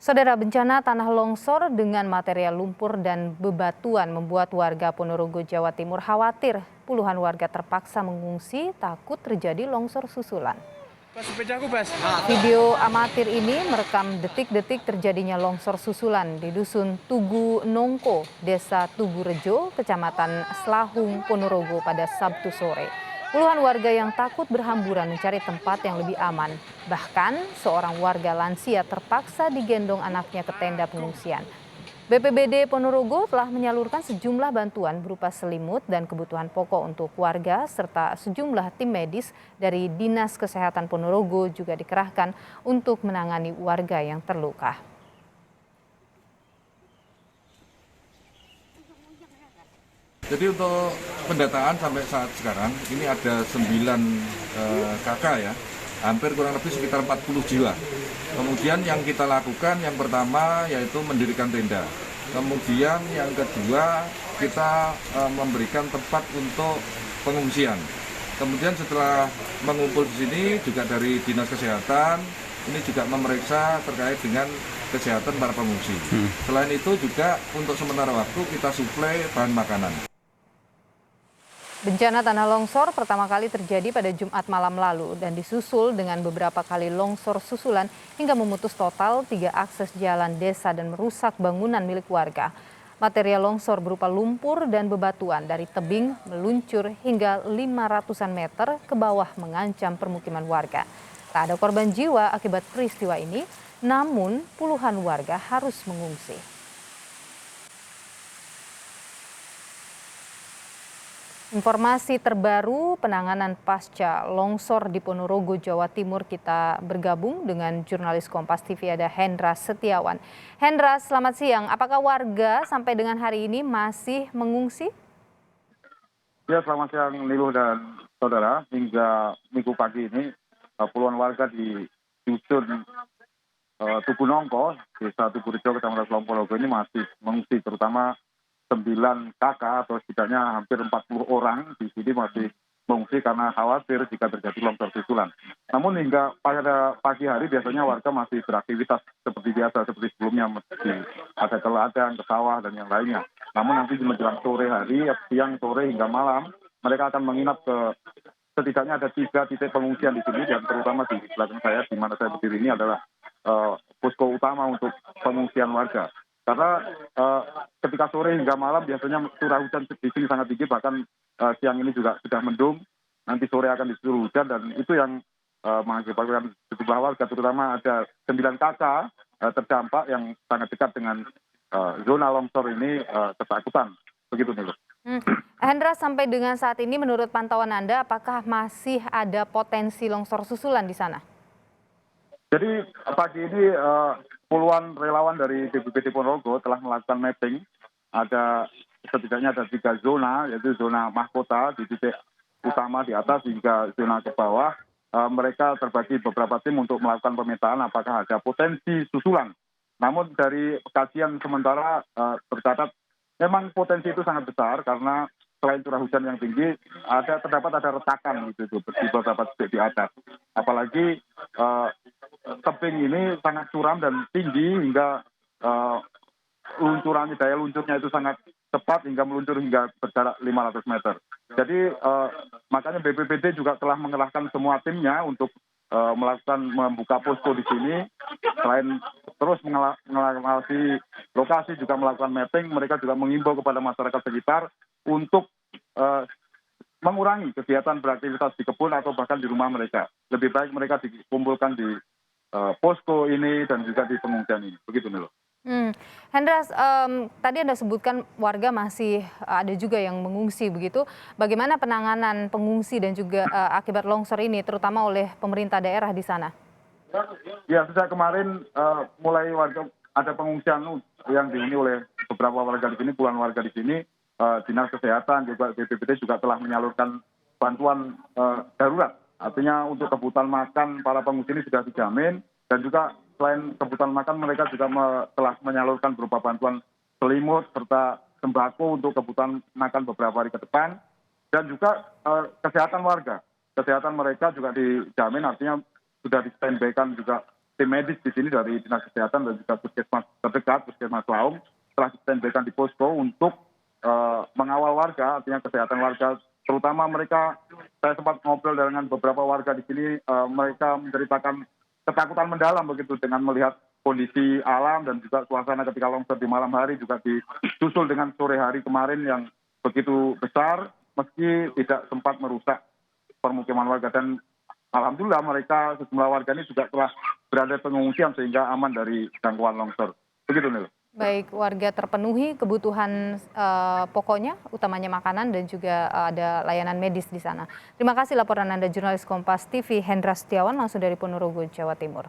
Saudara, bencana tanah longsor dengan material lumpur dan bebatuan membuat warga Ponorogo, Jawa Timur khawatir. Puluhan warga terpaksa mengungsi takut terjadi longsor susulan. Video amatir ini merekam detik-detik terjadinya longsor susulan di Dusun Tugu Nongko, Desa Tugu Rejo, Kecamatan Slahung, Ponorogo pada Sabtu sore. Puluhan warga yang takut berhamburan mencari tempat yang lebih aman. Bahkan seorang warga lansia terpaksa digendong anaknya ke tenda pengungsian. BPBD Ponorogo telah menyalurkan sejumlah bantuan berupa selimut dan kebutuhan pokok untuk warga serta sejumlah tim medis dari Dinas Kesehatan Ponorogo juga dikerahkan untuk menangani warga yang terluka. Jadi untuk pendataan sampai saat sekarang ini ada 9 kakak ya, hampir kurang lebih sekitar 40 jiwa. Kemudian yang kita lakukan yang pertama yaitu mendirikan tenda. Kemudian yang kedua kita memberikan tempat untuk pengungsian. Kemudian setelah mengumpul di sini juga dari Dinas Kesehatan ini juga memeriksa terkait dengan kesehatan para pengungsi. Selain itu juga untuk sementara waktu kita suplai bahan makanan. Bencana tanah longsor pertama kali terjadi pada Jumat malam lalu dan disusul dengan beberapa kali longsor susulan hingga memutus total 3 akses jalan desa dan merusak bangunan milik warga. Material longsor berupa lumpur dan bebatuan dari tebing meluncur hingga 500-an meter ke bawah mengancam permukiman warga. Tak ada korban jiwa akibat peristiwa ini, namun puluhan warga harus mengungsi. Informasi terbaru penanganan pasca longsor di Ponorogo, Jawa Timur, kita bergabung dengan jurnalis Kompas TV ada Hendra Setiawan. Hendra, selamat siang. Apakah warga sampai dengan hari ini masih mengungsi? Ya, selamat siang Niluh dan saudara. Hingga minggu pagi ini puluhan warga di dusun Tugu Nongko, Desa Tugu Rejo, Kecamatan Slahung, Ponorogo ini masih mengungsi, terutama 9 kakak atau setidaknya hampir 40 orang di sini masih mengungsi karena khawatir jika terjadi longsor susulan. Namun hingga pada pagi hari biasanya warga masih beraktivitas seperti biasa, seperti sebelumnya, ada ke ladang, ke sawah dan yang lainnya. Namun nanti menjelang sore hari, siang, sore hingga malam, mereka akan menginap ke setidaknya ada 3 titik pengungsian di sini, dan terutama di belakang saya, di mana saya berdiri ini adalah posko utama untuk pengungsian warga. Karena ketika sore hingga malam biasanya curah hujan di sini sangat tinggi, bahkan siang ini juga sudah mendung, nanti sore akan disuruh hujan, dan itu yang mengakibatkan sejumlah warga, terutama ada 9 kakak terdampak yang sangat dekat dengan zona longsor ini ketakutan. Begitu nih. Hendra, sampai dengan saat ini menurut pantauan Anda, apakah masih ada potensi longsor susulan di sana? Jadi pagi ini puluhan relawan dari BPBD Ponorogo telah melakukan mapping. Setidaknya ada 3 zona, yaitu zona mahkota di titik utama di atas hingga zona ke bawah. Mereka terbagi beberapa tim untuk melakukan pemetaan apakah ada potensi susulan. Namun dari kajian sementara tercatat memang potensi itu sangat besar karena selain curah hujan yang tinggi, terdapat ada retakan gitu di beberapa titik di atas. Apalagi tebing ini sangat curam dan tinggi hingga daya luncurnya itu sangat cepat hingga meluncur hingga berjarak 500 meter. Jadi makanya BPBD juga telah mengerahkan semua timnya untuk melakukan membuka posko di sini. Selain terus mengawasi lokasi, juga melakukan mapping, mereka juga mengimbau kepada masyarakat sekitar untuk mengurangi kegiatan beraktivitas di kebun atau bahkan di rumah mereka. Lebih baik mereka dikumpulkan di posko ini dan juga di pengungsian ini. Begitu nih loh. Hendra, tadi Anda sebutkan warga masih ada juga yang mengungsi begitu. Bagaimana penanganan pengungsi dan juga akibat longsor ini, terutama oleh pemerintah daerah di sana? Ya, sejak kemarin mulai warga ada pengungsian yang dihuni oleh beberapa warga di sini, puluhan warga di sini. Dinas Kesehatan juga BPBD juga telah menyalurkan bantuan darurat. Artinya untuk kebutuhan makan para pengungsi ini sudah dijamin, dan juga selain kebutuhan makan mereka juga telah menyalurkan berupa bantuan selimut serta sembako untuk kebutuhan makan beberapa hari ke depan, dan juga kesehatan warga. Kesehatan mereka juga dijamin, artinya sudah di standby-kan juga tim medis di sini dari Dinas Kesehatan dan juga puskesmas terdekat, Puskesmas Laung, telah ditempelkan di posko untuk mengawal warga, artinya kesehatan warga, terutama mereka. Saya sempat ngobrol dengan beberapa warga di sini, mereka menceritakan ketakutan mendalam begitu dengan melihat kondisi alam dan juga suasana ketika longsor di malam hari, juga disusul dengan sore hari kemarin yang begitu besar, meski tidak sempat merusak permukiman warga. Dan alhamdulillah mereka, sejumlah warga ini juga telah berada di pengungsian sehingga aman dari gangguan longsor. Begitu, Nil. Baik, warga terpenuhi kebutuhan pokoknya, utamanya makanan dan juga ada layanan medis di sana. Terima kasih laporan Anda jurnalis Kompas TV Hendra Setiawan langsung dari Ponorogo, Jawa Timur.